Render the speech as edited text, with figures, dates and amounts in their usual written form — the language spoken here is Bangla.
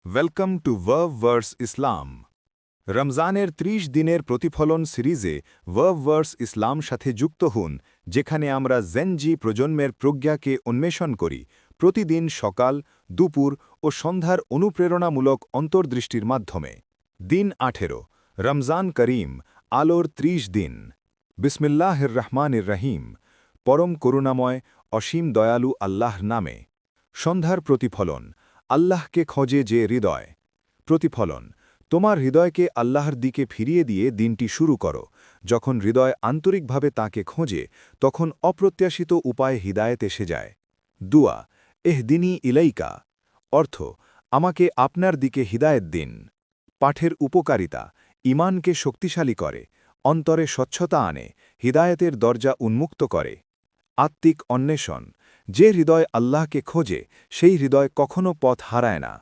ওয়েলকাম টু ভার্স ইসলাম। রমজানের ৩০ দিনের প্রতিফলন সিরিজে ভার্স ইসলাম সাথে যুক্ত হন, যেখানে আমরা জেনজি প্রজন্মের প্রজ্ঞাকে অন্বেষণ করি, প্রতিদিন সকাল, দুপুর ও সন্ধ্যার অনুপ্রেরণামূলক অন্তর্দৃষ্টির মাধ্যমে। দিন ১৮, রমজান করিম, আলোর ৩০ দিন। বিসমিল্লাহির রহমানির রহিম। পরম করুণাময়, অসীম দয়ালু আল্লাহর নামে। সন্ধ্যার প্রতিফলন, আল্লাহকে খোঁজে যে হৃদয়। প্রতিফলন, তোমার হৃদয়কে আল্লাহর দিকে ফিরিয়ে দিয়ে দিনটি শুরু করো। যখন হৃদয় আন্তরিকভাবে তাকে খোঁজে, তখন অপ্রত্যাশিত উপায়ে হিদায়েত এসে যায়। দুয়া, এহদিনী ইলাইকা। অর্থ, আমাকে আপনার দিকে হিদায়েত দিন। পাঠের উপকারিতা, ঈমানকে শক্তিশালী করে, অন্তরে স্বচ্ছতা আনে, হিদায়েতের দরজা উন্মুক্ত করে। আত্মিক অন্বেষণ, যে হৃদয় আল্লাহকে খোঁজে, সেই হৃদয় কখনো পথ হারায় না।